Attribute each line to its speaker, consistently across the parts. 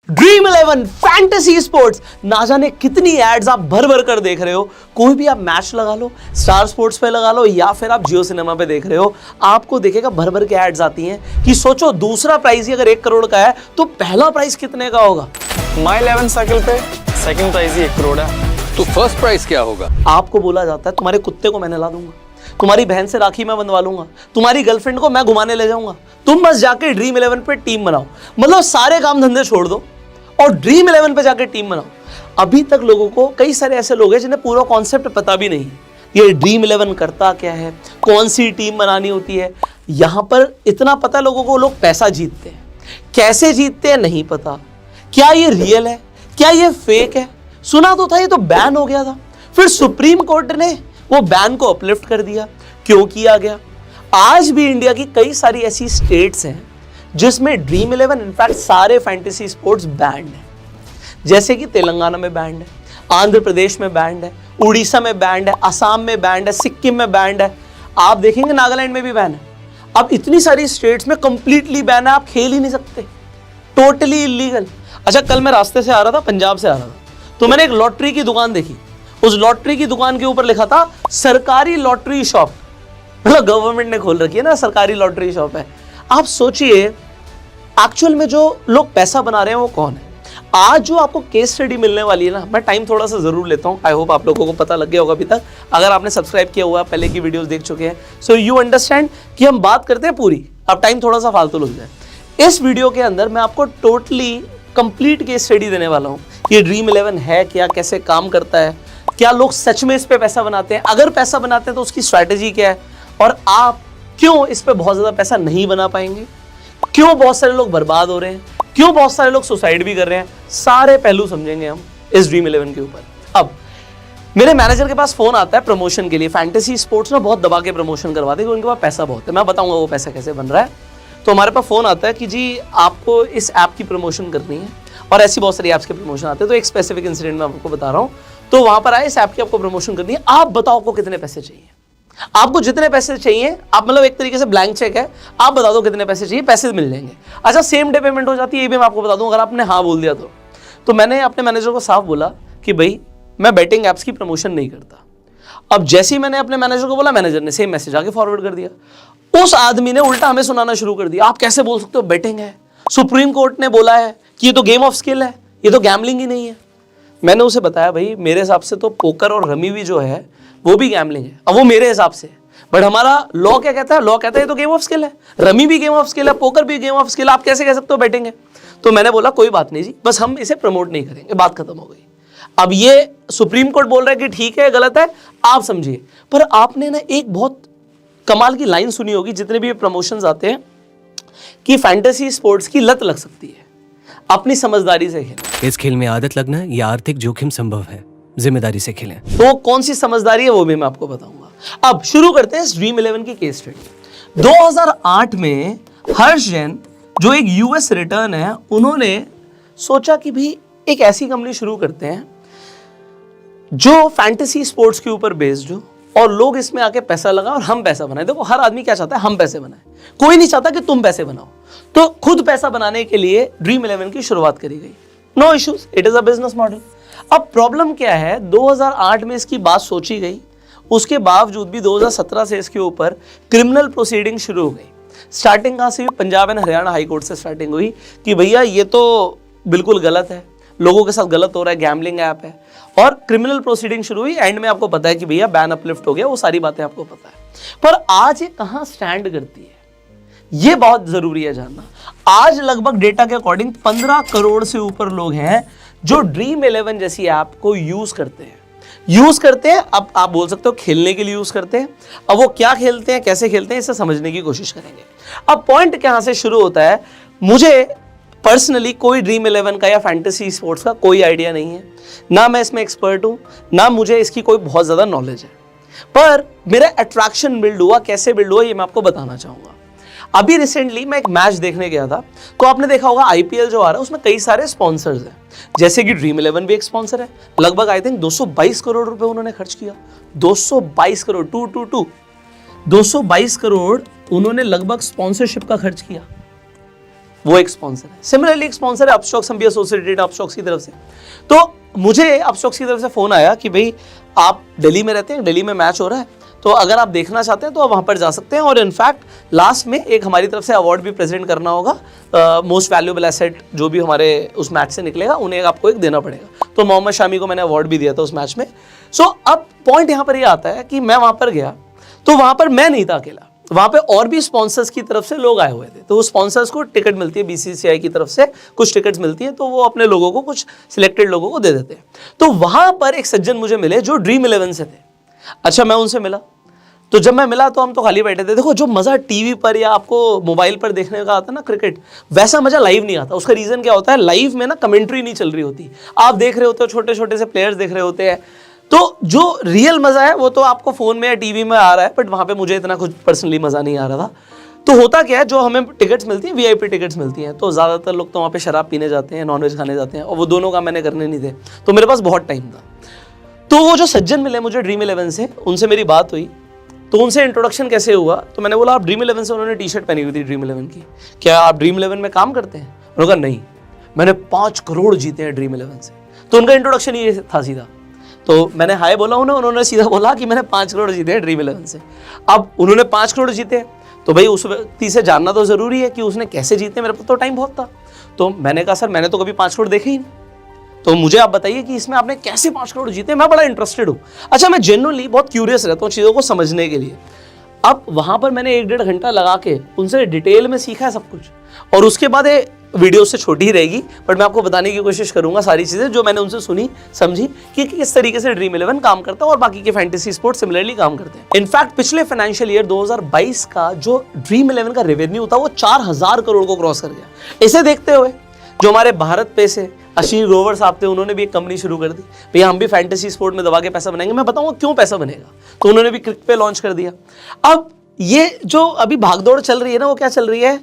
Speaker 1: Dream 11 fantasy sports, ना जाने कितनी एड्स आप भर भर कर देख रहे हो। कोई भी आप मैच लगा लो, स्टार स्पोर्ट्स पे लगा लो या फिर आप जियो सिनेमा पे देख रहे हो, आपको देखेगा भर भर के एड्स आती हैं कि सोचो दूसरा प्राइस ही अगर 1 करोड़ का है तो पहला प्राइस कितने का होगा।
Speaker 2: माई 11 सर्किल पे सेकंड प्राइस ही 1 करोड़ है,
Speaker 3: तो फर्स्ट प्राइस क्या होगा?
Speaker 1: आपको बोला जाता है तुम्हारे कुत्ते को मैं नहला दूंगा, तुम्हारी बहन से राखी मैं बंधवा लूंगा, तुम्हारी गर्लफ्रेंड को मैं घुमाने ले जाऊंगा, तुम बस जाके ड्रीम 11 पे टीम बनाओ। मतलब सारे काम धंधे छोड़ दो और ड्रीम 11 पे जाके टीम बनाओ। अभी तक लोगों को, कई सारे ऐसे लोग हैं जिन्हें पूरा कॉन्सेप्ट पता भी नहीं है, ये ड्रीम 11 करता क्या है, कौन सी टीम बनानी होती है। यहां पर इतना पता लोगों को, लोग पैसा जीतते हैं, कैसे जीतते हैं नहीं पता, क्या ये रियल है, क्या ये फेक है। सुना तो था ये तो बैन हो गया था, फिर सुप्रीम कोर्ट ने वो बैन को अपलिफ्ट कर दिया। क्यों किया गया? आज भी इंडिया की कई सारी ऐसी स्टेट्स हैं जिसमें ड्रीम 11 इनफैक्ट सारे फैंटेसी स्पोर्ट्स बैंड है। जैसे कि तेलंगाना में बैंड है, आंध्र प्रदेश में बैंड है, उड़ीसा में बैंड है, असम में बैंड है, सिक्किम में बैंड है, आप देखेंगे नागालैंड में भी बैन है। अब इतनी सारी स्टेट्स में कंप्लीटली बैन है, आप खेल ही नहीं सकते, टोटली इलीगल। अच्छा, कल मैं रास्ते से आ रहा था, पंजाब से आ रहा था, तो मैंने एक लॉटरी की दुकान देखी। उस लॉटरी की दुकान के ऊपर लिखा था सरकारी लॉटरी शॉप, मतलब गवर्नमेंट ने खोल रखी है ना, सरकारी लॉटरी शॉप है। आप सोचिए एक्चुअल में जो लोग पैसा बना रहे हैं वो कौन है। आज जो आपको केस स्टडी मिलने वाली है ना, मैं टाइम थोड़ा सा जरूर लेता हूं, आई होप आप लोगों को पता लग गया होगा अभी तक, अगर आपने सब्सक्राइब किया हुआ, पहले की वीडियोस देख चुके हैं, सो यू अंडरस्टैंड कि हम बात करते हैं पूरी। अब टाइम थोड़ा सा फालतू लग जाए। इस वीडियो के अंदर मैं आपको टोटली कंप्लीट केस स्टडी देने वाला हूं, ये ड्रीम 11 है क्या, कैसे काम करता है, क्या लोग सच में इस पे पैसा बनाते हैं, अगर पैसा बनाते हैं तो उसकी स्ट्रैटेजी क्या है, और आप क्यों इस पे बहुत ज्यादा पैसा नहीं बना पाएंगे, क्यों बहुत सारे लोग बर्बाद हो रहे हैं, क्यों बहुत सारे लोग सुसाइड भी कर रहे हैं। सारे पहलू समझेंगे हम इस ड्रीम 11 के ऊपर। अब मेरे मैनेजर के पास फोन आता है प्रमोशन के लिए। फैंटेसी स्पोर्ट्स ना बहुत दबा के प्रमोशन करवाते हैं, उनके पास पैसा बहुत है, मैं बताऊंगा वो पैसा कैसे बन रहा है। तो हमारे पास फोन आता है कि जी आपको इस ऐप की प्रमोशन करनी है, और ऐसी बहुत सारी ऐप्स के प्रमोशन आते हैं। तो एक स्पेसिफिक इंसिडेंट मैं आपको बता रहा हूँ, तो वहां पर आए इस ऐप की आपको प्रमोशन करनी है, आप बताओ आपको कितने पैसे चाहिए। आपको जितने पैसे चाहिए, आप मतलब एक तरीके से ब्लैंक चेक है, आप बता दो कितने पैसे चाहिए, पैसे मिल जाएंगे। अच्छा, सेम डे पेमेंट हो जाती है, ये भी मैं आपको बता दूं अगर आपने हाँ बोल दिया तो मैंने अपने मैनेजर को साफ बोला कि भाई मैं बेटिंग ऐप्स की प्रमोशन नहीं करता। अब जैसे ही मैंने अपने मैनेजर को बोला, मैनेजर ने सेम मैसेज आगे फॉरवर्ड कर दिया। उस आदमी ने उल्टा हमें सुनाना शुरू कर दिया, आप कैसे बोल सकते हो बेटिंग है, सुप्रीम कोर्ट ने बोला है कि ये तो गेम ऑफ स्किल है, ये तो गैम्बलिंग ही नहीं है। मैंने उसे बताया भाई मेरे हिसाब से तो पोकर और रमी भी जो है वो भी गैम्बलिंग है। अब वो मेरे हिसाब से, बट हमारा लॉ क्या कहता है, लॉ कहता है ये तो गेम ऑफ स्किल है, रमी भी गेम ऑफ स्किल है, पोकर भी गेम ऑफ स्किल, आप कैसे कह सकते हो बैटिंग है। तो मैंने बोला कोई बात नहीं जी, बस हम इसे प्रमोट नहीं करेंगे, बात खत्म हो गई। अब ये सुप्रीम कोर्ट बोल रहा है कि ठीक है गलत है, आप समझिए। पर आपने ना एक बहुत कमाल की लाइन सुनी होगी जितने भी प्रमोशंस आते हैं कि फैंटेसी स्पोर्ट्स की लत लग सकती है, अपनी समझदारी से खेलें।
Speaker 4: इस खेल में आदत लगना या आर्थिक जोखिम संभव है, जिम्मेदारी से खेलें।
Speaker 1: तो कौन सी समझदारी है वो भी मैं आपको बताऊंगा। अब शुरू करते हैं इस ड्रीम 11 की केस स्टडी। 2008 में हर्ष जैन जो एक यूएस रिटर्न है, उन्होंने सोचा कि भी एक ऐसी कंपनी शुरू करते हैं जो फैंटेसी स्पोर्ट्स के ऊपर बेस्ड हो और लोग इसमें आके पैसा लगाएं और हम पैसा बनाएं। देखो हर आदमी क्या चाहता है, हम पैसे बनाएं, कोई नहीं चाहता कि तुम पैसे बनाओ। तो खुद पैसा बनाने के लिए ड्रीम 11 की शुरुआत करी गई। No issues, it is a business model. अब प्रॉब्लम क्या है, 2008 में इसकी बात सोची गई, उसके बावजूद भी 2017 से इसके ऊपर क्रिमिनल प्रोसीडिंग शुरू हो गई। स्टार्टिंग कहाँ से हुई? Punjab and Haryana high court से स्टार्टिंग हुई कि भैया ये तो बिल्कुल गलत है, लोगों के साथ गलत हो रहा है, गैम्बलिंग ऐप है, और क्रिमिनल प्रोसीडिंग शुरू हुई। एंड में आपको पता है कि भैया बैन अपलिफ्ट हो गया, वो सारी बातें आपको पता है। पर आज ये कहाँ स्टैंड करती है, ये बहुत जरूरी है जानना। आज लगभग डेटा के अकॉर्डिंग 15 करोड़ से ऊपर लोग हैं जो ड्रीम 11 जैसी ऐप को यूज करते हैं। अब आप बोल सकते हो खेलने के लिए यूज करते हैं। अब वो क्या खेलते हैं, कैसे खेलते हैं, इसे समझने की कोशिश करेंगे। अब पॉइंट कहां से शुरू होता है, मुझे पर्सनली कोई ड्रीम 11 का या फैंटेसी स्पोर्ट्स का कोई आइडिया नहीं है, ना मैं इसमें एक्सपर्ट हूं, ना मुझे इसकी कोई बहुत ज्यादा नॉलेज है। पर मेरा अट्रैक्शन बिल्ड हुआ, कैसे बिल्ड हुआ ये मैं आपको बताना चाहूंगा। अभी रिसेंटली मैं एक मैच देखने गया था, तो आपने देखा होगा आईपीएल जो आ रहा है उसमें कई सारे स्पॉन्सर्स हैं, जैसे कि ड्रीम 11 भी एक स्पॉन्सर है। लगभग आई थिंक 222 करोड़ रुपए उन्होंने खर्च किया। 222 करोड़, 222 करोड़ उन्होंने लगभग स्पॉन्सरशिप का खर्च किया। वो एक स्पॉन्सर है। सिमिलरली एक स्पॉन्सर है अपस्टॉक्स, हम भी एसोसिएटेड अपस्टॉक्स की तरफ से। तो मुझे अपस्टॉक्स की तरफ से फ़ोन आया कि भाई आप दिल्ली में रहते हैं, दिल्ली में मैच हो रहा है, तो अगर आप देखना चाहते हैं तो आप वहाँ पर जा सकते हैं, और इनफैक्ट लास्ट में एक हमारी तरफ से अवार्ड भी प्रेजेंट करना होगा, मोस्ट वैल्यूएबल एसेट जो भी हमारे उस मैच से निकलेगा उन्हें आपको एक देना पड़ेगा। तो मोहम्मद शामी को मैंने अवार्ड भी दिया था उस मैच में। सो अब पॉइंट यहाँ पर ये आता है कि मैं वहाँ पर गया तो वहाँ पर मैं नहीं था अकेला, वहाँ पे और भी स्पॉन्सर्स की तरफ से लोग आए हुए थे। तो स्पॉन्सर्स को टिकट मिलती है बीसीसीआई की तरफ से, कुछ टिकट्स मिलती हैं, तो वो अपने लोगों को, कुछ सिलेक्टेड लोगों को दे देते हैं। तो वहाँ पर एक सज्जन मुझे मिले जो ड्रीम 11 से थे। अच्छा, मैं उनसे मिला, तो जब मैं मिला तो हम तो खाली बैठे थे। देखो, जो मज़ा टीवी पर या आपको मोबाइल पर देखने का आता है ना क्रिकेट, वैसा मज़ा लाइव नहीं आता। उसका रीज़न क्या होता है, लाइव में ना कमेंट्री नहीं चल रही होती, आप देख रहे होते हो, छोटे छोटे से प्लेयर्स देख रहे होते हैं, तो जो रियल मज़ा है वो तो आपको फ़ोन में या टीवी में आ रहा है, बट वहाँ पे मुझे इतना कुछ पर्सनली मज़ा नहीं आ रहा था। तो होता क्या है, जो हमें टिकट्स मिलती हैं, वीआईपी टिकट्स मिलती हैं, तो ज़्यादातर लोग तो वहाँ पे शराब पीने जाते हैं, नॉनवेज खाने जाते हैं, और वो दोनों काम मैंने करने नहीं थे, तो मेरे पास बहुत टाइम था। तो वो जो सज्जन मिले मुझे ड्रीम 11 से, उनसे मेरी बात हुई, तो उनसे इंट्रोडक्शन कैसे हुआ, तो मैंने बोला आप ड्रीम 11 से, उन्होंने टी शर्ट पहनी हुई थी ड्रीम 11 की, क्या आप ड्रीम 11 में काम करते हैं? उन्होंने कहा नहीं, मैंने 5 करोड़ जीते हैं ड्रीम 11 से। तो उनका इंट्रोडक्शन ये था सीधा। तो मैंने हाय बोला उन्होंने सीधा बोला कि मैंने 5 करोड़ जीते हैं ड्रीम 11 से। अब उन्होंने 5 करोड़ जीते, तो भाई उस व्यक्ति से जानना तो ज़रूरी है कि उसने कैसे जीते। मेरे पास तो टाइम बहुत था, तो मैंने कहा सर मैंने तो कभी 5 करोड़ देखे ही नहीं, तो मुझे आप बताइए कि इसमें आपने कैसे 5 करोड़ जीते, मैं बड़ा इंटरेस्टेड हूँ। अच्छा, मैं जेन्युइनली बहुत क्यूरियस रहता हूँ चीज़ों को समझने के लिए। अब वहाँ पर मैंने 1-1.5 घंटा लगा के उनसे डिटेल में सीखा है सब कुछ, और उसके बाद ये वीडियो से छोटी ही रहेगी, बट मैं आपको बताने की कोशिश करूंगा सारी चीज़ें जो मैंने उनसे सुनी, समझी कि किस तरीके से ड्रीम 11 काम करता है और बाकी के फैंटेसी स्पोर्ट सिमिलरली काम करते हैं। इनफैक्ट पिछले फाइनेंशियल ईयर 2022 का जो ड्रीम 11 का रेवेन्यू था वो 4000 करोड़ को क्रॉस कर गया। इसे देखते हुए जो हमारे भारत पे से अश्विनी ग्रोवर साहब थे, उन्होंने भी एक कंपनी शुरू कर दी, भैया हम भी फैंटेसी स्पोर्ट में दबा के पैसा बनाएंगे। मैं बताऊंगा क्यों पैसा बनेगा, तो उन्होंने भी क्रिक पे लॉन्च कर दिया। अब ये जो अभी भागदौड़ चल रही है ना, वो क्या चल रही है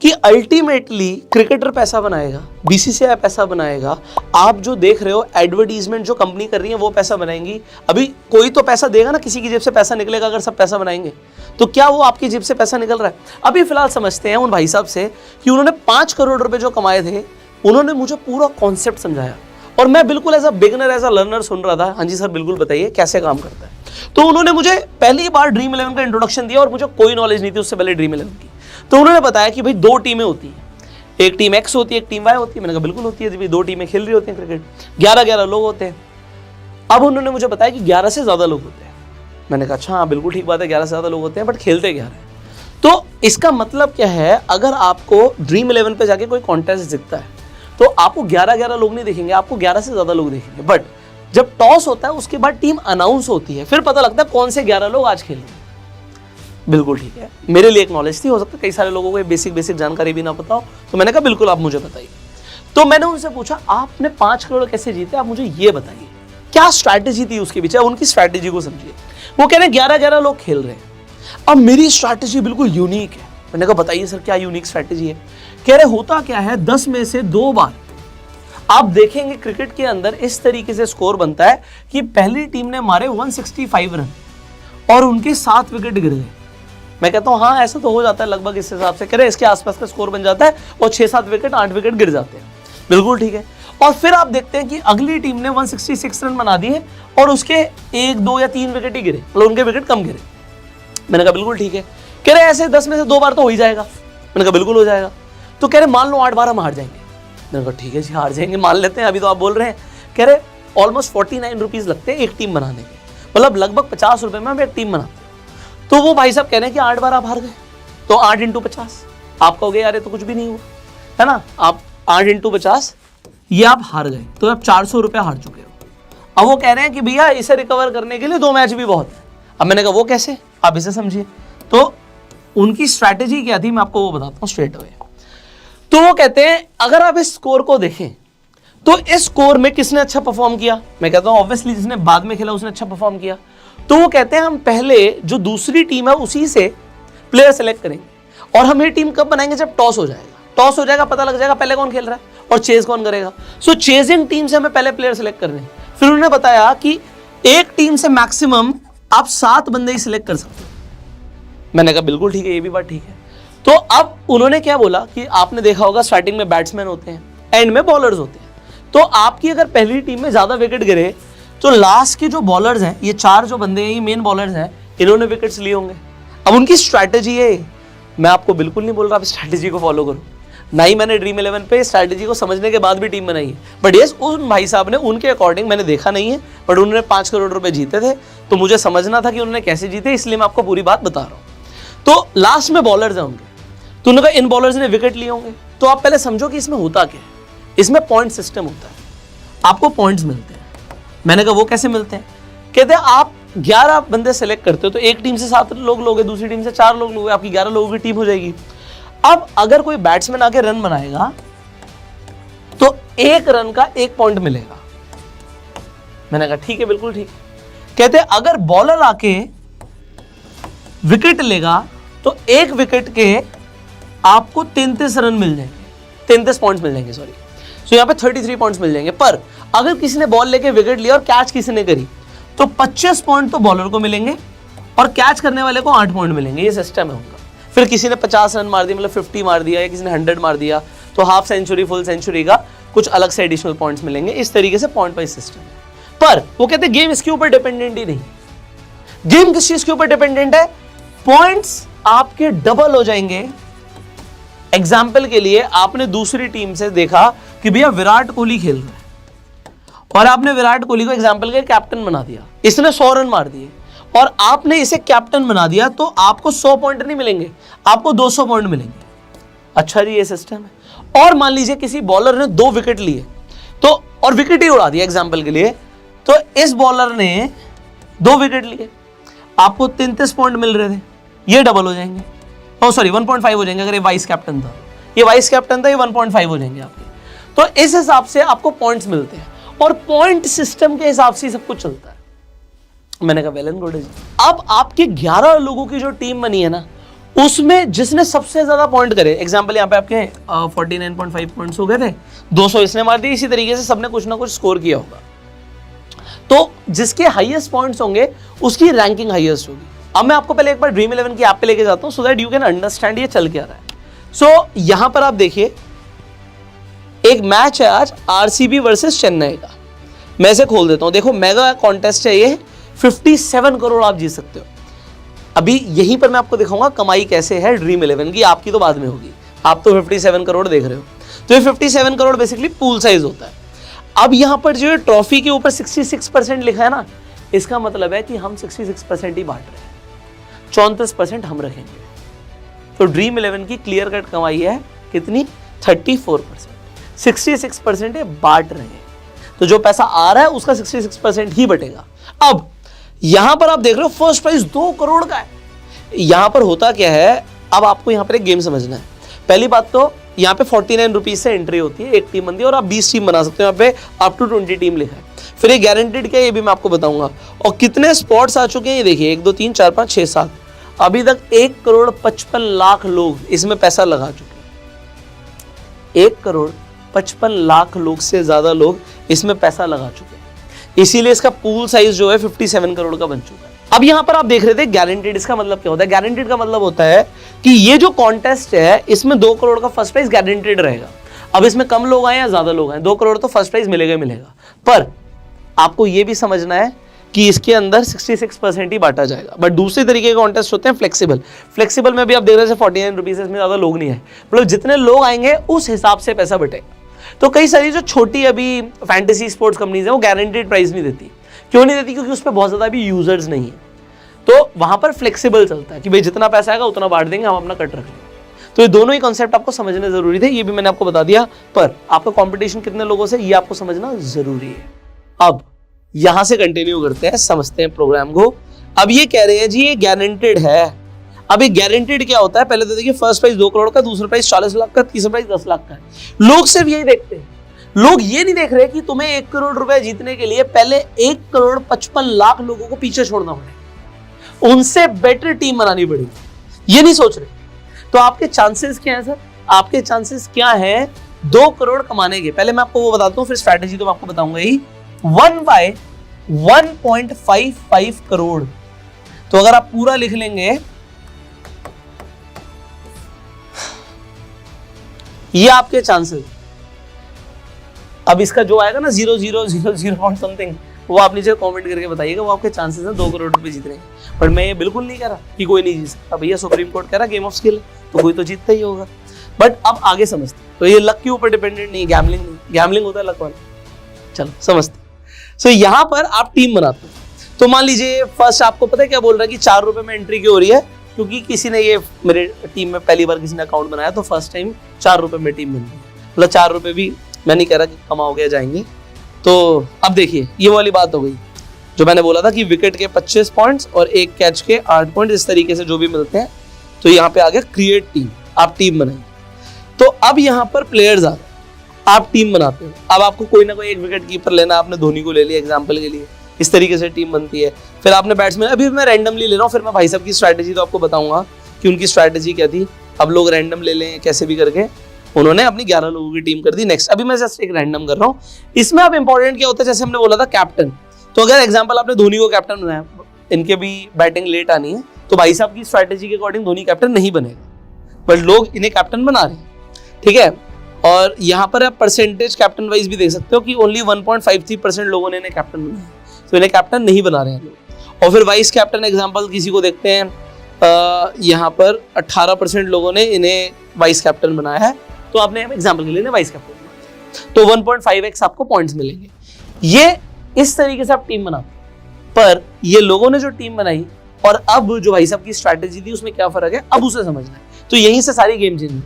Speaker 1: कि अल्टीमेटली क्रिकेटर पैसा बनाएगा, बीसीसीआई पैसा बनाएगा, आप जो देख रहे हो एडवर्टीजमेंट जो कंपनी कर रही है वो पैसा बनाएंगी। अभी कोई तो पैसा देगा ना, किसी की जेब से पैसा निकलेगा। अगर सब पैसा बनाएंगे तो क्या वो आपकी जेब से पैसा निकल रहा है? अभी फिलहाल समझते हैं उन भाई साहब से कि उन्होंने 5 करोड़ रुपए जो कमाए थे, उन्होंने मुझे पूरा कॉन्सेप्ट समझाया, और मैं बिल्कुल as a beginner, as a learner सुन रहा था। हाँ जी सर, बिल्कुल बताइए कैसे काम करता है। तो उन्होंने मुझे पहली बार ड्रीम 11 का इंट्रोडक्शन दिया, और मुझे कोई नॉलेज नहीं थी उससे पहले ड्रीम 11 की। तो उन्होंने बताया कि भाई 2 टीमें होती हैं, एक टीम एक्स होती है, एक टीम वाई होती है। मैंने कहा बिल्कुल होती है, 2 टीमें खेल रही होती हैं क्रिकेट, 11-11 लोग होते हैं। अब उन्होंने मुझे बताया कि 11 से ज़्यादा लोग होते हैं। मैंने कहा अच्छा हाँ बिल्कुल ठीक बात है, 11 से ज़्यादा लोग होते हैं, बट खेलते 11 हैं। तो इसका मतलब क्या है, अगर आपको ड्रीम 11 पे जाके कोई कॉन्टेस्ट जीतता है तो आपको 11-11 लोग नहीं दिखेंगे, आपको 11 से ज़्यादा लोग दिखेंगे। बट जब टॉस होता है उसके बाद टीम अनाउंस होती है, फिर पता लगता है कौन से 11 लोग आज खेल रहे हैं। बिल्कुल ठीक है, मेरे लिए एक नॉलेज थी, हो सकता है कई सारे लोगों को बेसिक जानकारी भी ना पता हो, तो मैंने कहा बिल्कुल आप मुझे बताइए। तो मैंने उनसे पूछा आपने 5 करोड़ कैसे जीते, आप मुझे ये बताइए, क्या स्ट्रैटेजी थी उसके पीछे, उनकी स्ट्रैटेजी को समझिए। वो कह रहे हैं 11-11 लोग खेल रहे हैं, अब मेरी स्ट्रैटेजी बिल्कुल यूनिक है। मैंने कहा बताइए सर क्या यूनिक स्ट्रैटेजी है। कह रहे होता क्या है, 10 में से 2 बार आप देखेंगे क्रिकेट के अंदर इस तरीके से स्कोर बनता है कि पहली टीम ने मारे 165 रन और उनके 7 विकेट गिर गए। मैं कहता हूँ हाँ ऐसा तो हो जाता है लगभग इस हिसाब से, कह रहे इसके आसपास का स्कोर बन जाता है और 6-7 विकेट 8 विकेट गिर जाते हैं। बिल्कुल ठीक है। और फिर आप देखते हैं कि अगली टीम ने 166 रन बना दिए और उसके 1, 2 या 3 विकेट ही गिरे, मतलब उनके विकेट कम गिरे। मैंने कहा बिल्कुल ठीक है। कह रहे ऐसे 10 में से 2 बार तो हो ही जाएगा। मैंने कहा बिल्कुल हो जाएगा। तो कह रहे मान लो 8 बार हम हार जाएंगे। मैंने कहा ठीक है जी हार जाएंगे, मान लेते हैं, अभी तो आप बोल रहे हैं। कह रहे ऑलमोस्ट 49 रुपीज़ लगते हैं एक टीम बनाने के, मतलब लगभग 50 रुपये में हम एक टीम बनाते हैं। तो वो भाई साहब कह रहे हैं कि 8 बार आप हार गए, तो 8 × 50 आप कहोगे यार ये तो कुछ भी नहीं हुआ, है ना। आप 8 × 50 ये आप हार गए, तो आप 400 रुपये हार चुके हो। अब वो कह रहे हैं कि भैया इसे रिकवर करने के लिए 2 मैच भी बहुत है। अब मैंने कहा वो कैसे, आप इसे समझिए। तो उनकी स्ट्रैटेजी क्या थी मैं आपको वो बताता हूँ स्ट्रेट अवे। तो वो कहते हैं अगर आप इस स्कोर को देखें तो इस स्कोर में किसने अच्छा परफॉर्म किया, मैं कहता हूँ ऑब्वियसली जिसने बाद में खेला उसने अच्छा परफॉर्म किया। तो वो कहते हैं हम पहले जो दूसरी टीम है उसी से प्लेयर सेलेक्ट करेंगे और हम ये टीम कब बनाएंगे, जब टॉस हो जाएगा। टॉस हो जाएगा, पता लग जाएगा पहले कौन खेल रहा है और चेज कौन करेगा। सो चेजिंग टीम से हमें पहले प्लेयर सेलेक्ट करने हैं। फिर उन्होंने बताया कि एक टीम से मैक्सिमम आप 7 बंदे ही सिलेक्ट कर सकते हो। मैंने कहा बिल्कुल ठीक है, ये भी बात ठीक है। तो अब उन्होंने क्या बोला कि आपने देखा होगा स्टार्टिंग में बैट्समैन होते हैं, एंड में बॉलर्स होते हैं। तो आपकी अगर पहली टीम में ज्यादा विकेट गिरे तो लास्ट के जो बॉलर्स हैं, ये 4 जो बंदे हैं, ये मेन बॉलर्स हैं, इन्होंने विकेट्स लिए होंगे। अब उनकी स्ट्रैटेजी है, मैं आपको बिल्कुल नहीं बोल रहा आप स्ट्रैटेजी को फॉलो करो, ना ही मैंने ड्रीम 11 पे स्ट्रैटेजी को समझने के बाद भी टीम बनाई है, बट यस उन भाई साहब ने उनके अकॉर्डिंग, मैंने देखा नहीं है बट उन्होंने 5 करोड़ रुपए जीते थे, तो मुझे समझना था कि उन्होंने कैसे जीते, इसलिए मैं आपको पूरी बात बता रहा हूँ। तो लास्ट में बॉलर्स हैं उनके, तो उन्होंने कहा इन बॉलर्स ने विकेट लिए होंगे। तो आप पहले समझो कि इसमें होता क्या है। इसमें पॉइंट सिस्टम होता है, आपको पॉइंट्स मिलते हैं। मैंने कहा वो कैसे मिलते हैं? कहते हैं आप 11 बंदे सेलेक्ट करते हो, तो एक टीम से 7 लोग लोगे, दूसरी टीम से 4 लोग लोगे, आपकी 11 लोगों की टीम हो जाएगी। अब अगर कोई बैट्समैन आके रन बनाएगा तो 1 रन का 1 पॉइंट मिलेगा। मैंने कहा ठीक है, बिल्कुल ठीक। कहते हैं अगर बॉलर आके विकेट लेगा तो 1 विकेट के आपको 33 रन मिल जाएंगे, 33 पॉइंट्स मिल जाएंगे, सॉरी। तो यहाँ पे 33 पॉइंट्स मिल जाएंगे। पर अगर किसी ने बॉल लेके विकेट लिया और कैच किसी ने करी तो 25 पॉइंट तो बॉलर को मिलेंगे और कैच करने वाले को 8 पॉइंट मिलेंगे। ये सिस्टम है उनका। फिर किसी ने 50 रन मार दिया, मतलब 50 मार दिया, या किसी ने 100 मार दिया, तो हाफ सेंचुरी फुल सेंचुरी का कुछ अलग से एडिशनल पॉइंट्स मिलेंगे। इस तरीके से पॉइंट वाइज सिस्टम है। पर वो कहते हैं गेम इसके ऊपर डिपेंडेंट ही नहीं। गेम किस चीज के ऊपर डिपेंडेंट है? पॉइंट्स आपके डबल हो जाएंगे। एग्जाम्पल के लिए आपने दूसरी टीम से देखा कि भैया विराट कोहली खेल रहा है और आपने विराट कोहली को एग्जाम्पल के कैप्टन बना दिया, इसने 100 रन मार दिए और आपने इसे कैप्टन बना दिया, तो आपको 100 पॉइंट नहीं मिलेंगे, आपको 200 पॉइंट मिलेंगे। अच्छा जी, ये सिस्टम है। और मान लीजिए किसी बॉलर ने 2 विकेट लिए तो, और विकेट ही उड़ा दिया एग्जाम्पल के लिए, तो इस बॉलर ने 2 विकेट लिए, आपको 33 पॉइंट मिल रहे थे, ये डबल हो जाएंगे। ओ सॉरी 1.5 हो जाएंगे। अगर ये वाइस कैप्टन था, ये वाइस कैप्टन था, ये 1.5 हो जाएंगे आपके। तो इस हिसाब से आपको पॉइंट्स मिलते हैं और पॉइंट सिस्टम के हिसाब से सब कुछ चलता है। मैंने कहा वेल एंड गुड। अब आपके 11 लोगों की जो टीम बनी है ना, उसमें जिसने सबसे ज्यादा पॉइंट करे, एग्जांपल यहाँ पे आपके 49.5 पॉइंट्स हो गए थे, 200 इसने मार दिए, इसी तरीके से सबने कुछ ना कुछ स्कोर किया होगा। तो जिसके हाईएस्ट पॉइंट्स होंगे उसकी रैंकिंग हाईएस्ट होगी। अब मैं आपको पहले एक बार ड्रीम 11 की ऐप पे लेके जाता हूं, so that you can understand ये चल क्या रहा है। सो यहां पर आप देखिए, एक मैच है आज आरसीबी वर्सेस चेन्नई का। मैं इसे खोल देता हूं। देखो मेगा कॉन्टेस्ट है ये, 57 करोड़ आप जीत सकते हो। अभी यहीं पर मैं आपको दिखाऊंगा कमाई कैसे है ड्रीम 11 की। आपकी तो बाद में होगी, आप तो 57 करोड़ देख रहे हो। तो ये 57 करोड़ बेसिकली पूल साइज होता है। अब यहां पर जो ट्रॉफी के ऊपर 66% लिखा है ना, इसका मतलब है कि हम 66% ही बांट रहे हैं, 34% हम रखेंगे। तो ड्रीम 11 की क्लियर कट कमाई है कितनी? 34%। 66% ये बांट रहे हैं, तो जो पैसा आ रहा है उसका 66% ही बटेगा। अब यहां पर आप देख रहे हो फर्स्ट प्राइज 2 करोड़ का है। यहां पर होता क्या है, अब आपको यहां पर एक गेम समझना है। पहली बात तो यहाँ पे 49 रुपीज से एंट्री होती है, एक टीम बनती है और आप 20 टीम बना सकते हो। यहाँ पे अप टू 20 टीम लिखा है। फिर ये गारंटेड क्या है ये भी मैं आपको बताऊंगा। और कितने स्पॉट्स आ चुके हैं ये देखिए, 1 2 3 4 5 6 7, अभी तक 1 करोड़ 55 लाख लोग इसमें पैसा लगा चुके हैं। 1 करोड़ 55 लाख लोग से ज्यादा लोग इसमें पैसा लगा चुके हैं, इसीलिए इसका पूल साइज जो है 57 करोड़ का बन चुका है। अब यहां पर आप देख रहे थे गारंटेड, इसका मतलब क्या होता है? गारंटेड का मतलब होता है कि ये जो कॉन्टेस्ट है इसमें 2 करोड़ का फर्स्ट प्राइज गारंटेड रहेगा। अब इसमें कम लोग आए या ज्यादा लोग आए, 2 करोड़ तो फर्स्ट प्राइज मिलेगा ही मिलेगा। पर आपको ये भी समझना है कि इसके अंदर 66% ही बांटा जाएगा। बट दूसरे तरीके के कॉन्टेस्ट होते हैं फ्लेक्सिबल। फ्लेक्सिबल में भी आप देख रहे थे 49 रुपीज, इसमें ज्यादा लोग नहीं आए, मतलब जितने लोग आएंगे उस हिसाब से पैसा बटेगा। तो कई सारी जो छोटी अभी फैंटेसी स्पोर्ट्स कंपनीज है वो गारंटेड प्राइस नहीं देती। क्यों नहीं देती? क्योंकि उस पर बहुत ज्यादा भी यूजर्स नहीं है, तो वहां पर फ्लेक्सिबल चलता है कि भाई जितना पैसा आएगा उतना बांट देंगे, हम अपना कट रख लेंगे। तो ये दोनों ही कॉन्सेप्ट आपको समझने जरूरी थे, ये भी मैंने आपको बता दिया। पर आपका कंपटीशन कितने लोगों से ये आपको समझना जरूरी है। अब यहां से कंटिन्यू करते हैं, समझते हैं प्रोग्राम को। अब ये कह रहे हैं जी ये गारंटेड है। अब ये गारंटेड क्या होता है? पहले तो देखिए, फर्स्ट प्राइज 2 करोड़ का, दूसरा प्राइज 40 लाख का, तीसरा प्राइज 10 लाख का है। लोग सिर्फ यही देखते हैं, लोग ये नहीं देख रहे कि तुम्हें 1 करोड़ रुपए जीतने के लिए पहले 1 करोड़ 55 लाख लोगों को पीछे छोड़ना पड़ेगा, उनसे बेटर टीम बनानी पड़ेगी, ये नहीं सोच रहे। तो आपके चांसेस क्या है सर? आपके चांसेस क्या है 2 करोड़ कमाने के? पहले मैं आपको वो बताता हूं, फिर स्ट्रैटेजी तो मैं आपको बताऊंगा ही। 1/1.55 करोड़। तो अगर आप पूरा लिख लेंगे ये आपके चांसेस। अब इसका जो आएगा ना 0.000 समथिंग, वो आप नीचे कमेंट करके बताइएगा, वो आपके चांसेस हैं 2 करोड़ रुपए जीतने के। पर मैं ये बिल्कुल नहीं कह रहा कि कोई नहीं जीत सकता, भैया सुप्रीम कोर्ट कह रहा गेम ऑफ स्किल है, तो कोई तो जीतता ही होगा। बट अब आगे समझते, तो ये लक के ऊपर डिपेंडेंट नहीं, गैम्बलिंग नहीं, गैम्बलिंग होता है लक वाला। चलो समझते। सो यहाँ पर आप टीम बनाते हो, तो मान लीजिए फर्स्ट आपको पता है क्या बोल रहा है कि 4 रुपए में एंट्री क्यों हो रही है, क्योंकि किसी ने ये मेरे टीम में पहली बार किसी ने अकाउंट बनाया, तो फर्स्ट टाइम 4 रुपए में टीम बन गई। मतलब 4 रुपए भी मैं नहीं कह रहा कि कमाओगे या जाएंगे। तो अब देखिए ये वाली बात हो गई जो मैंने बोला था कि विकेट के 25 पॉइंट्स और एक कैच के 8 पॉइंट, इस तरीके से जो भी मिलते हैं। तो यहाँ पे आ गया क्रिएट टीम, आप टीम बनाइए। तो अब यहाँ पर प्लेयर्स आ गए, आप टीम बनाते हो। अब आपको कोई ना कोई एक विकेट कीपर लेना, आपने धोनी को ले लिया एग्जाम्पल के लिए, इस तरीके से टीम बनती है। फिर आपने बैट्समैन, अभी मैं रैंडमली ले रहा हूँ, फिर मैं भाई साहब की स्ट्रैटेजी तो आपको बताऊंगा कि उनकी स्ट्रैटेजी क्या थी। अब लोग रैंडम ले लें कैसे भी करके, उन्होंने अपनी 11 लोगों की टीम कर दी। नेक्स्ट अभी मैं जस्ट एक रैंडम कर रहा हूँ। इसमें अब इंपॉर्टेंट क्या होता है, जैसे हमने बोला था कैप्टन, तो अगर एग्जाम्पल आपने धोनी को कैप्टन बनाया, इनके भी बैटिंग लेट आनी है, तो भाई साहब की स्ट्रैटेजी के अकॉर्डिंग धोनी कैप्टन नहीं बनेगा, बट लोग इन्हें कैप्टन बना रहे हैं, ठीक है। और यहाँ पर आप परसेंटेज कैप्टन वाइज भी देख सकते हो कि ओनली 1.53% लोगों ने इन्हें कैप्टन बनाया, तो इन्हें कैप्टन नहीं बना रहे हैं लोग। और फिर वाइस कैप्टन एग्जाम्पल किसी को देखते हैं, यहाँ पर 18% लोगों ने इन्हें वाइस कैप्टन बनाया है, तो आपने एग्जाम्पल के लिए वाइस कैप्टन बनाया, तो 1.5x आपको पॉइंट्स मिलेंगे। ये इस तरीके से आप टीम बनाते। पर ये लोगों ने जो टीम बनाई और अब जो भाई साहब की स्ट्रैटेजी थी उसमें क्या फर्क है, अब उसे समझना है। तो यहीं से सारी गेम चेंज हुई।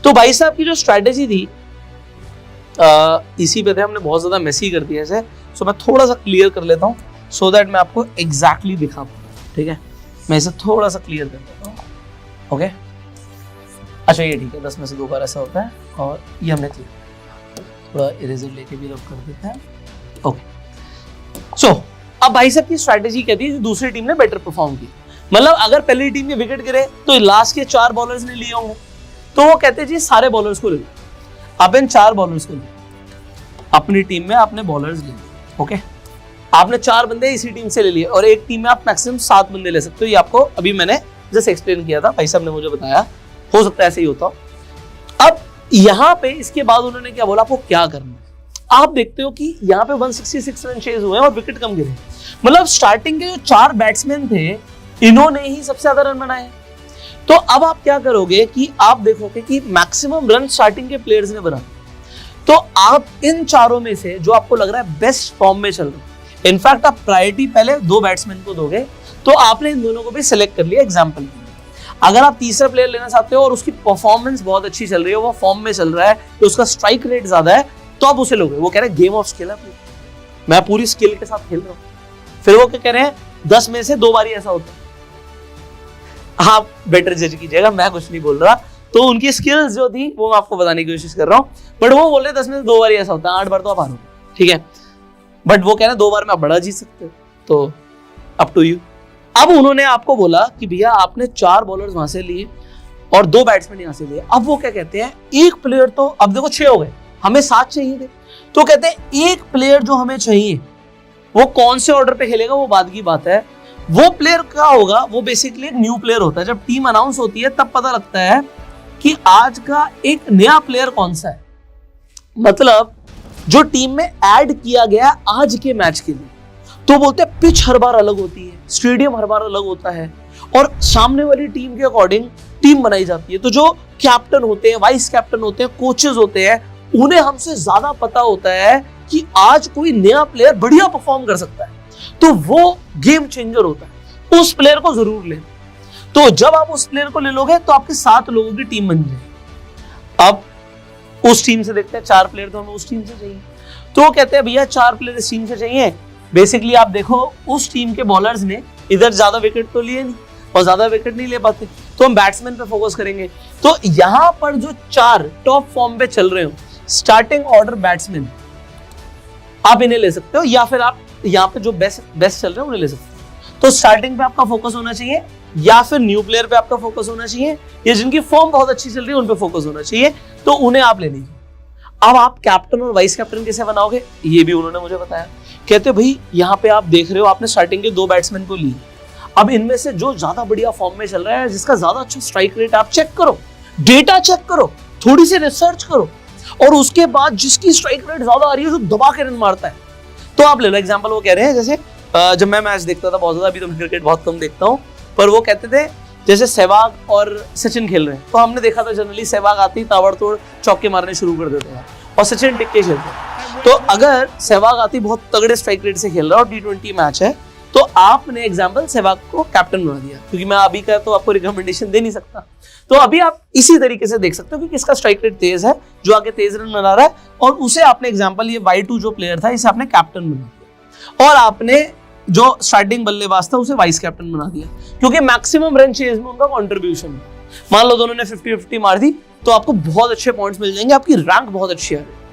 Speaker 1: तो भाई साहब की जो स्ट्रैटेजी थी, इसी पे थे, हमने बहुत ज्यादा मेसी कर दिया ऐसे, सो मैं थोड़ा सा क्लियर कर लेता हूँ सो दैट मैं आपको एग्जैक्टली दिखा पाऊँ, ठीक है। मैं इसे थोड़ा सा क्लियर कर देता हूँ, ओके। अच्छा ये ठीक है, 10 में से 2 बार ऐसा होता है, और ये हमने क्लियर, थोड़ा इरेजर लेके भी रब कर देते हैं, ओके। सो अब भाई साहब की स्ट्रैटेजी क्या थी, दूसरी टीम ने बेटर परफॉर्म की। मतलब अगर पहली टीम के विकेट गिरे तो लास्ट के 4 बॉलर्स ने लिए होंगे, तो वो कहते जी सारे बॉलर्स को ले लो, अब इन 4 बॉलर्स को ले, अपनी टीम में आपने बॉलर्स ले लिए, ओके। आपने 4 बंदे इसी टीम से ले लिए, और एक टीम में आप मैक्सिमम 7 बंदे ले सकते हो। ये आपको अभी मैंने जस्ट एक्सप्लेन किया था, भाई साहब ने मुझे बताया, हो सकता है ऐसे ही होता। अब यहाँ पे इसके बाद उन्होंने क्या बोला, आपको क्या करना है। आप देखते हो कि यहाँ पे 166 रन चेज हुए और विकेट कम गिरे। मतलब स्टार्टिंग के जो 4 बैट्समैन थे, इन्होंने ही सबसे ज्यादा रन बनाए। तो अब आप क्या करोगे कि आप देखोगे कि मैक्सिमम रन स्टार्टिंग के प्लेयर्स ने बनाए। तो आप इन चारों में से जो आपको लग रहा है बेस्ट फॉर्म में चल रहा है, इनफैक्ट आप प्रायोरिटी पहले 2 बैट्समैन को दोगे, तो आपने इन दोनों को भी सिलेक्ट कर लिया एग्जाम्पल के लिए। अगर आप तीसरा प्लेयर लेना चाहते हो और उसकी परफॉर्मेंस बहुत अच्छी चल रही है, वो फॉर्म में चल रहा है, तो उसका स्ट्राइक रेट ज्यादा है, तो आप उसे लोगे। वो कह रहे हैं गेम ऑफ स्किल है, मैं पूरी स्किल के साथ खेल रहा हूं। फिर वो क्या कह रहे हैं, 10 में से 2 बार ही ऐसा होता है। आप बेटर जज कीजिएगा, मैं कुछ नहीं बोल रहा। तो उनकी स्किल्स जो थी वो मैं आपको बताने की कोशिश कर रहा हूँ, बट वो बोल रहे 10 में से 2 बार ही ऐसा होता है, 8 बार तो आप हारोगे, ठीक है। बट वो कह रहे हैं 2 बार में आप बड़ा जीत सकते हो, तो अप टू यू। अब उन्होंने आपको बोला कि भैया आपने 4 बॉलर्स वहां से लिए और 2 बैट्समैन यहां से लिए। अब वो क्या कहते हैं, एक प्लेयर, तो अब देखो 6 हो गए, हमें 7 चाहिए थे, तो कहते हैं एक प्लेयर जो हमें चाहिए वो कौन से ऑर्डर पे खेलेगा वो बाद की बात है। वो प्लेयर क्या होगा, वो बेसिकली एक न्यू प्लेयर होता है। जब टीम अनाउंस होती है तब पता लगता है कि आज का एक नया प्लेयर कौन सा है, मतलब जो टीम में ऐड किया गया आज के मैच के लिए। तो बोलते हैं पिच हर बार अलग होती है, स्टेडियम हर बार अलग होता है, और सामने वाली टीम के अकॉर्डिंग टीम बनाई जाती है। तो जो कैप्टन होते हैं, वाइस कैप्टन होते हैं, कोचेस होते हैं, उन्हें हमसे ज्यादा पता होता है कि आज कोई नया प्लेयर बढ़िया परफॉर्म कर सकता है, तो वो गेम चेंजर होता है, उस प्लेयर को जरूर ले। तो जब आप उस प्लेयर को ले लोगे तो आपके 7 लोगों की टीम बन जाएगी। अब उस टीम से देखते हैं, 4 प्लेयर तो हमें उस टीम से चाहिए, तो वो कहते हैं भैया 4 प्लेयर इस टीम से चाहिए। बेसिकली आप देखो उस टीम के बॉलर्स ने इधर ज्यादा विकेट तो लिए नहीं और ज्यादा विकेट नहीं ले पाते, तो हम बैट्समैन पे फोकस करेंगे। तो यहां पर जो 4 टॉप फॉर्म पे चल रहे हो, स्टार्टिंग ऑर्डर बैट्समैन, आप इन्हें ले सकते हो, या फिर आप यहाँ पे जो बेस्ट चल रहे हैं उन्हें ले सकते हो। तो स्टार्टिंग पे आपका फोकस होना चाहिए, या फिर न्यू प्लेयर पे आपका फोकस होना चाहिए, या जिनकी फॉर्म बहुत अच्छी चल रही है उन पे फोकस होना चाहिए, तो उन्हें आप ले लीजिए। अब आप कैप्टन और वाइस कैप्टन कैसे बनाओगे, ये भी उन्होंने मुझे बताया। कहते भाई यहाँ पे आप देख रहे हो, आपने स्टार्टिंग के 2 बैट्समैन को लिए, अब इनमें से जो ज्यादा बढ़िया फॉर्म में चल रहा है, जिसका ज्यादा अच्छा स्ट्राइक रेट, आप चेक करो, डेटा चेक करो, थोड़ी सी रिसर्च करो, और उसके बाद जिसकी स्ट्राइक रेट ज्यादा आ रही है जो दबा के रन मारता है, तो आप ले लो एग्जांपल। वो कह रहे हैं जैसे जब मैं मैच देखता था बहुत ज्यादा, अभी तो मैं क्रिकेट बहुत कम देखता हूँ, पर वो कहते थे जैसे सहवाग और सचिन खेल रहे हैं, तो हमने देखा था जनरली सहवाग आती ताबड़तोड़ चौके मारने शुरू कर देते हैं और सचिन टिक के खेलते। तो अगर सहवाग आती बहुत तगड़े स्ट्राइक रेट से खेल रहा है और T20 मैच है, तो आपने एग्जांपल सहवाग को कैप्टन बना दिया, क्योंकि मैं अभी का तो आपको रिकमेंडेशन दे नहीं सकता। तो अभी आप इसी तरीके से देख सकते हो कि किसका स्ट्राइक रेट तेज है, जो आगे तेज रन बना रहा है, और उसे आपने एग्जांपल ये Y2 जो प्लेयर था इसे आपने कैप्टन बना दिया, और आपने जो स्टार्टिंग बल्लेबाज था उसे वाइस कैप्टन बना दिया, क्योंकि मैक्सिमम रन चेज में उनका कंट्रीब्यूशन है। मान लो दोनों ने 50-50 मार दी तो आपको बहुत अच्छे पॉइंट्स मिल जाएंगे, आपकी रैंक बहुत अच्छी आ रही।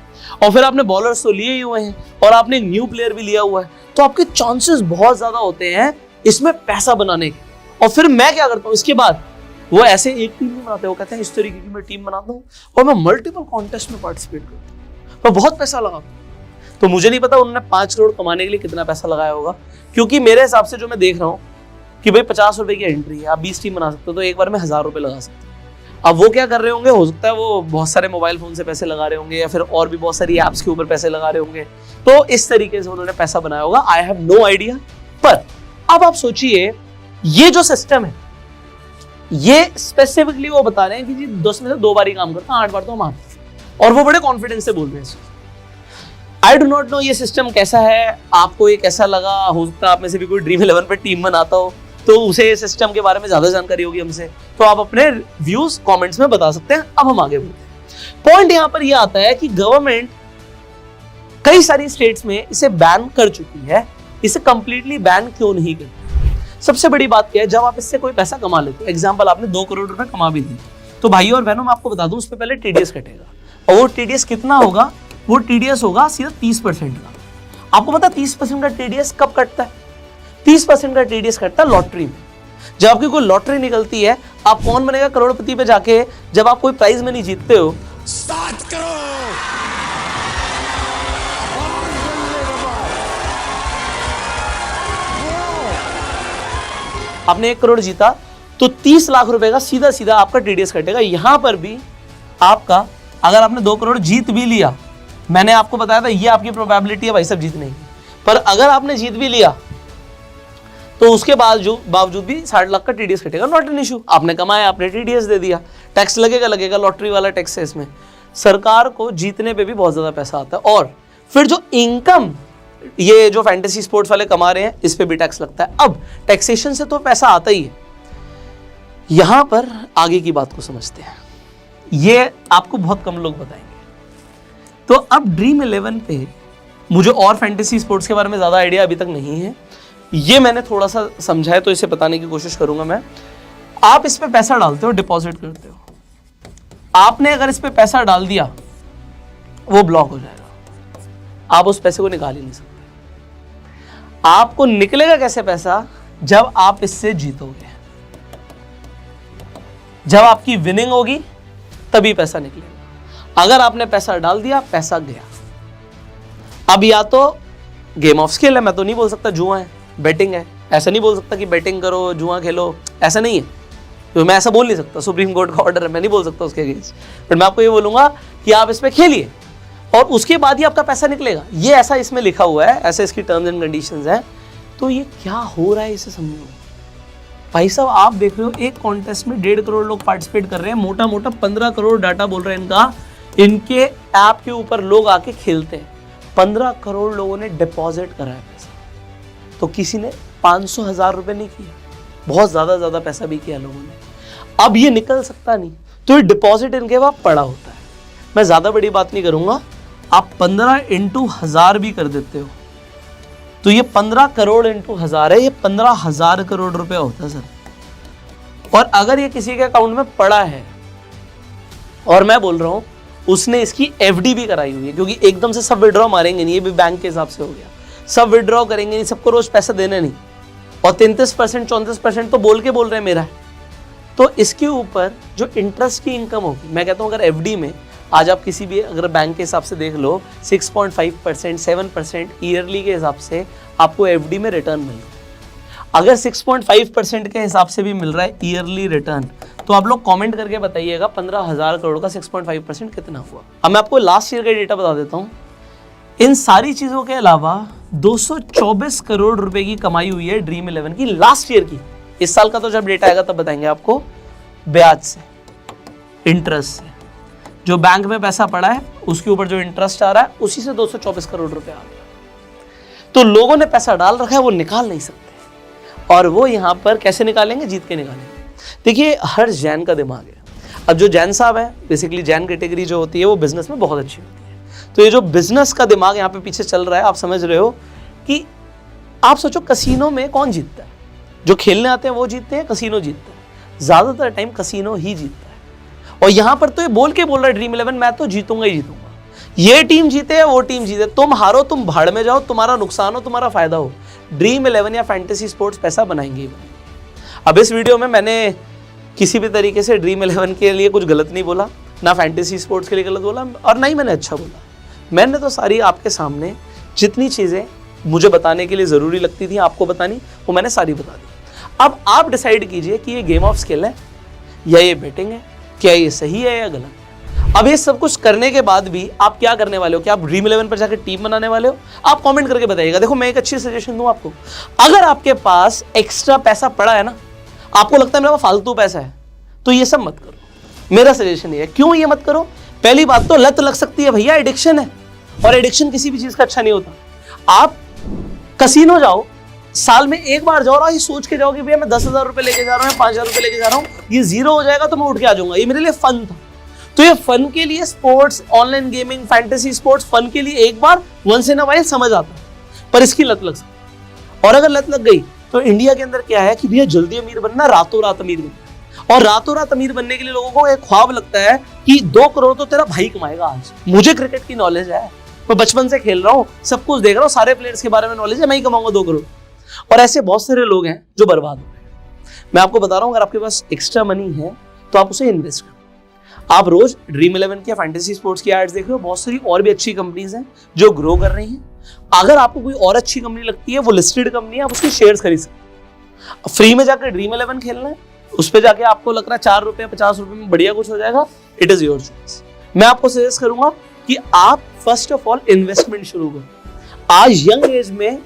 Speaker 1: और फिर आपने बॉलर्स तो लिए ही हुए हैं और आपने एक न्यू प्लेयर भी लिया हुआ है, तो आपके चांसेस बहुत ज्यादा होते हैं इसमें पैसा बनाने के। और फिर मैं क्या करता हूँ इसके बाद, वो ऐसे एक टीम नहीं बनाते, वो कहते हैं इस तरीके की मैं टीम बनाता हूँ और मैं मल्टीपल कॉन्टेस्ट में पार्टिसिपेट करता हूँ, मैं बहुत पैसा लगाता हूँ। तो मुझे नहीं पता उन्होंने 5 करोड़ कमाने के लिए कितना पैसा लगाया होगा, क्योंकि मेरे हिसाब से जो मैं देख रहा हूँ कि भाई 50 रुपए की एंट्री है, आप 20 टीम बना सकते हो, तो एक बार में 1000 रुपए लगा सकते हो। अब वो क्या कर रहे होंगे, हो सकता है वो बहुत सारे मोबाइल फोन से पैसे लगा रहे होंगे, या फिर और भी बहुत सारी एप्स के ऊपर पैसे लगा रहे होंगे, तो इस तरीके से उन्होंने पैसा बनाया होगा। I have no idea. पर अब आप सोचिए, ये जो सिस्टम है ये स्पेसिफिकली वो बता रहे हैं कि जी 10 में से 2 बार ही काम करता, 8 बार तो हम आते, और वो बड़े कॉन्फिडेंस से बोल रहे हैं। आई डू नॉट नो ये सिस्टम कैसा है, आपको ये कैसा लगा। हो सकता है आप में से भी कोई ड्रीम 11 पे टीम बनाता हो, तो उसे ये सिस्टम के बारे में ज्यादा जानकारी होगी हमसे, तो आप अपने व्यूज कमेंट्स में बता सकते हैं। अब हम आगे बढ़ते हैं। पॉइंट यहां पर यह आता है कि गवर्नमेंट कई सारी स्टेट्स में इसे बैन कर चुकी है, इसे कंप्लीटली बैन क्यों नहीं करती। सबसे बड़ी बात क्या है, जब आप इससे कोई पैसा कमा लेते हो, एग्जाम्पल आपने 2 करोड़ रुपए कमा भी ली, तो भाइयों और बहनों मैं आपको बता दूं, उस पर पहले टीडीएस कटेगा, और वो टीडीएस कितना होगा, वो टीडीएस होगा सीधा 30% का। आपको पता है 30% का टीडीएस कब कटता है? 30% का टीडीएस कटता है लॉटरी में। जब आपकी कोई लॉटरी निकलती है, आप कौन बनेगा करोड़पति पे जाके, जब आप कोई प्राइज में नहीं जीतते हो।
Speaker 5: 7 करोड़
Speaker 1: आपने 1 करोड़ जीता तो 30 लाख रुपए का सीधा सीधा आपका टीडीएस कटेगा। यहां पर भी आपका, अगर आपने 2 करोड़ जीत भी लिया, मैंने आपको बताया था ये आपकी प्रोबेबिलिटी है भाई साहब जीतने की, पर अगर आपने जीत भी लिया तो उसके बावजूद भी 60 लाख का टीडीएस कटेगा, नॉट एन इशू। आपने कमाया, आपने टीडीएस दे दिया, टैक्स लगेगा, लॉटरी वाला टैक्स है इसमें। सरकार को जीतने पे भी बहुत ज्यादा पैसा आता है, और फिर जो इनकम ये जो फैंटेसी स्पोर्ट्स वाले कमा रहे हैं, इस पे भी टैक्स लगता है। अब टैक्सेशन से तो पैसा आता ही है। यहां पर आगे की बात को समझते हैं, ये आपको बहुत कम लोग बताएंगे। तो अब ड्रीम 11 पे मुझे और फैंटेसी स्पोर्ट्स के बारे में ज्यादा आइडिया अभी तक नहीं है, ये मैंने थोड़ा सा समझा है, तो इसे बताने की कोशिश करूंगा मैं। आप इस पे पैसा डालते हो, डिपॉजिट करते हो, आपने अगर इस पे पैसा डाल दिया, वो ब्लॉक हो जाएगा, आप उस पैसे को निकाल ही नहीं सकते। आपको निकलेगा कैसे पैसा? जब आप इससे जीतोगे, जब आपकी विनिंग होगी तभी पैसा निकलेगा। अगर आपने पैसा डाल दिया, पैसा गया। अब या तो गेम ऑफ स्किल है, मैं तो नहीं बोल सकता जुआ है, बेटिंग है, ऐसा नहीं बोल सकता कि बेटिंग करो जुआ खेलो, ऐसा नहीं है, तो मैं ऐसा बोल नहीं सकता, सुप्रीम कोर्ट का ऑर्डर है, मैं नहीं बोल सकता उसके अगेंस्ट। पर मैं आपको ये बोलूंगा कि आप इस पे खेलिए और उसके बाद ही आपका पैसा निकलेगा, ये ऐसा इसमें लिखा हुआ है, ऐसे इसकी टर्म्स एंड कंडीशंस हैं। तो ये क्या हो रहा है इसे समझो भाई साहब। आप देख रहे हो एक कॉन्टेस्ट में 1.5 करोड़ लोग पार्टिसिपेट कर रहे हैं, मोटा मोटा 15 करोड़ डाटा बोल रहे हैं इनका, इनके ऐप के ऊपर लोग आके खेलते हैं। 15 करोड़ लोगों ने डिपॉजिट करा है पैसा, तो किसी ने 500,000 रुपए नहीं किया, बहुत ज्यादा पैसा भी किया लोगों ने। अब ये निकल सकता नहीं, तो ये डिपॉजिट इनके वहां पड़ा होता है। मैं ज्यादा बड़ी बात नहीं करूंगा, आप 15 × 1000 भी कर देते हो, तो ये 15 करोड़ × 1000 है, ये 15,000 करोड़ रुपया होता है सर। और अगर ये किसी के अकाउंट में पड़ा है, और मैं बोल रहा हूं उसने इसकी एफडी भी कराई हुई है, क्योंकि एकदम से सब विड्रॉ मारेंगे नहीं, ये भी बैंक के हिसाब से हो गया, सब विड्रॉ करेंगे नहीं, सबको रोज पैसा देना नहीं, और 33% 34% तो बोल रहे हैं मेरा है। तो इसके ऊपर जो इंटरेस्ट की इनकम होगी, मैं कहता हूं अगर एफडी में आज आप किसी भी अगर बैंक के हिसाब से देख लो 6.5% 7% ईयरली के हिसाब से आपको एफडी में रिटर्न मिल रहा है। अगर 6.5% के हिसाब से भी मिल रहा है ईयरली रिटर्न, तो आप लोग कमेंट करके बताइएगा 15,000 करोड़ का 6.5% कितना हुआ। अब मैं आपको लास्ट ईयर का डेटा बता देता हूँ। इन सारी चीजों के अलावा 224 करोड़ रुपए की कमाई हुई है ड्रीम 11 की लास्ट ईयर की। इस साल का तो जब डेटा आएगा तब बताएंगे आपको। ब्याज से, इंटरेस्ट से, जो बैंक में पैसा पड़ा है उसके ऊपर जो इंटरेस्ट आ रहा है उसी से 224 करोड़ रुपए आ गया। तो लोगों ने पैसा डाल रखा है, वो निकाल नहीं सकते। और वो यहां पर कैसे निकालेंगे? जीत के निकालेंगे। देखिए, हर जैन का दिमाग है। अब जो जैन साहब है, बेसिकली जैन कैटेगरी जो होती है वो बिजनेस में बहुत अच्छी होती है। तो ये जो बिजनेस का दिमाग यहाँ पे पीछे चल रहा है, आप समझ रहे हो कि आप सोचो कसीनो में कौन जीतता है? जो खेलने आते हैं वो जीतते हैं, कसीनो जीतता है। ज्यादातर टाइम कसीनो ही जीतता है। और यहां पर तो ये बोल रहा है ड्रीम 11 मैं तो जीतूंगा ही जीतूंगा। ये टीम जीते या वो टीम जीते, तुम हारो तुम भाड़ में जाओ, तुम्हारा नुकसान हो तुम्हारा फायदा हो, ड्रीम 11 या फैंटेसी स्पोर्ट्स पैसा बनाएंगे ही बनाएंगे। अब इस वीडियो में मैंने किसी भी तरीके से ड्रीम 11 के लिए कुछ गलत नहीं बोला, ना फैंटेसी स्पोर्ट्स के लिए गलत बोला, और ना ही मैंने अच्छा बोला। मैंने तो सारी आपके सामने जितनी चीजें मुझे बताने के लिए जरूरी लगती थी आपको बतानी, वो मैंने सारी बता दी। अब आप डिसाइड कीजिए कि ये गेम ऑफ स्किल है या ये बेटिंग है, क्या ये सही है या गलत। अब ये सब कुछ करने के बाद भी आप क्या करने वाले हो? क्या आप ड्रीम 11 पर जाकर टीम बनाने वाले हो? आप कमेंट करके बताइएगा। देखो, मैं एक अच्छी सजेशन दूं आपको। अगर आपके पास एक्स्ट्रा पैसा पड़ा है ना, आपको लगता है मेरा फालतू पैसा है, तो ये सब मत करो। मेरा सजेशन ये है। क्यों ये मत करो? पहली बात तो लत लग सकती है भैया, एडिक्शन है, और एडिक्शन किसी भी चीज का अच्छा नहीं होता। आप कसीनो जाओ, साल में एक बार जाओ, ये सोच के जाओ कि भैया मैं 10,000 रुपए लेके जा रहा हूँ, 5,000 रुपए लेके जा रहा हूँ, ये जीरो हो जाएगा तो मैं उठ के आ जाऊंगा, ये मेरे लिए फन था। तो ये फन के लिए sports, online gaming, fantasy sports fun के लिए एक बार वंस इन अ वाइल समझ आता है, पर इसकी लत लग सकती है। और अगर लत लग गई तो इंडिया के अंदर क्या है कि भैया जल्दी अमीर बनना, रातों रात अमीर बनना। और रातों रात अमीर बनने के लिए लोगों को एक ख्वाब लगता है कि 2 करोड़ तो तेरा भाई कमाएगा आज। मुझे क्रिकेट की नॉलेज है, मैं बचपन से खेल रहा हूँ, सब कुछ देख रहा हूँ, सारे प्लेयर्स के बारे में नॉलेज है, मैं ही कमाऊंगा 2 करोड़। और ऐसे बहुत सारे लोग हैं जो बर्बाद हो गए। मैं आपको बता रहा हूँ, अगर आपके पास एक्स्ट्रा मनी है तो आप उसे इन्वेस्ट करो। आप रोज ड्रीम 11 की फैंटेसी स्पोर्ट्स की एड्स देख रहे हो, बहुत सारी और भी अच्छी कंपनीज हैं जो ग्रो कर रही हैं। अगर आपको कोई और अच्छी कंपनी लगती है, वो लिस्टेड कंपनी है, आप उसके शेयर्स खरीद सकते हैं। फ्री में जाकर ड्रीम 11 खेलना है, उस पर जाके आपको लग रहा है 4 रुपए 50 रुपए में बढ़िया कुछ हो जाएगा, इट इज योर चॉइस। मैं आपको सजेस्ट करूंगा कि आप फर्स्ट ऑफ ऑल इन्वेस्टमेंट शुरू करो। आज यंग एज में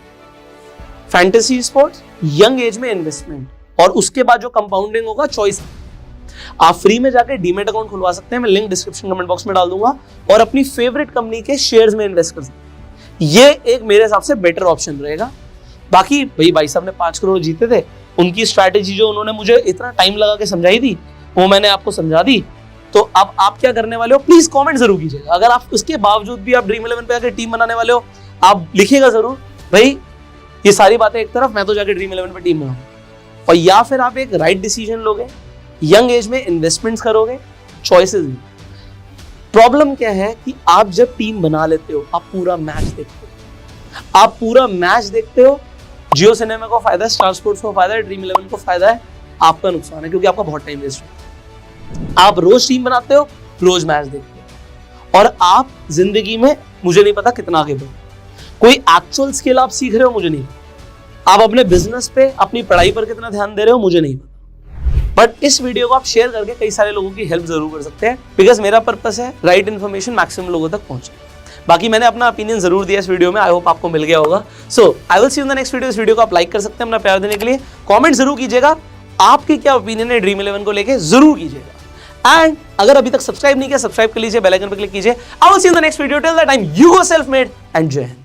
Speaker 1: फैंटेसी स्पोर्ट्स, यंग एज में इन्वेस्टमेंट, और उसके बाद जो कंपाउंडिंग होगा चॉइस। आप फ्री में जाकर डीमेट अकाउंट खुलवा सकते हैं, मैं लिंक डिस्क्रिप्शन कमेंट बॉक्स में डाल दूंगा, और अपनी फेवरेट कंपनी के शेयर्स में इन्वेस्ट कर सकते हैं। ये एक मेरे हिसाब से बेटर ऑप्शन रहेगा। बाकी भाई साहब ने 5 करोड़ जीते थे, उनकी स्ट्रैटेजी जो उन्होंने मुझे इतना टाइम लगा के समझाई थी, वो मैंने आपको समझा दी। तो अब आप क्या करने वाले हो, प्लीज कमेंट जरूर कीजिएगा। अगर आप उसके बावजूद भी आप ड्रीम 11 पे आकर टीम बनाने वाले हो, आप लिखिएगा जरूर भाई ये सारी बातें एक तरफ, मैं तो जाकर ड्रीम 11 पे टीम बनाऊं। और या फिर आप एक राइट डिसीजन लोगे, यंग एज में इन्वेस्टमेंट्स करोगे, चॉइसेस भी। प्रॉब्लम क्या है कि आप जब टीम बना लेते हो, आप पूरा मैच देखते हो, आप पूरा मैच देखते हो। जियो सिनेमा को फायदा है, स्टार स्पोर्ट्स को फायदा है, ड्रीम 11 को फायदा है, आपका नुकसान है क्योंकि आपका बहुत टाइम वेस्ट होता है। आप रोज टीम बनाते हो, रोज मैच देखते हो, और आप जिंदगी में मुझे नहीं पता कितना आगे बढ़ो। कोई एक्चुअल स्किल आप सीख रहे हो मुझे नहीं पता, आप अपने बिजनेस पे, अपनी पढ़ाई पर कितना ध्यान दे रहे हो मुझे नहीं पता। बट इस वीडियो को आप शेयर करके कई सारे लोगों की हेल्प जरूर कर सकते हैं, बिकॉज मेरा पर्पस है राइट इन्फॉर्मेशन मैक्सिमम लोगों तक पहुंचे। बाकी मैंने अपना ओपिनियन जरूर दिया इस वीडियो में, आई होप आपको मिल गया होगा। So I will see in the next video. इस वीडियो को आप लाइक कर सकते हैं अपना प्यार देने के लिए, कमेंट जरूर कीजिएगा आपकी क्या ओपिनियन है ड्रीम 11 को लेके, जरूर कीजिएगा। एंड अगर अभी तक सब्सक्राइब नहीं किया, सब्सक्राइब कर लीजिए, बेल आइकन पर क्लिक कीजिए। आई will see in the next video. Till that time, you go self made and जय हिंद।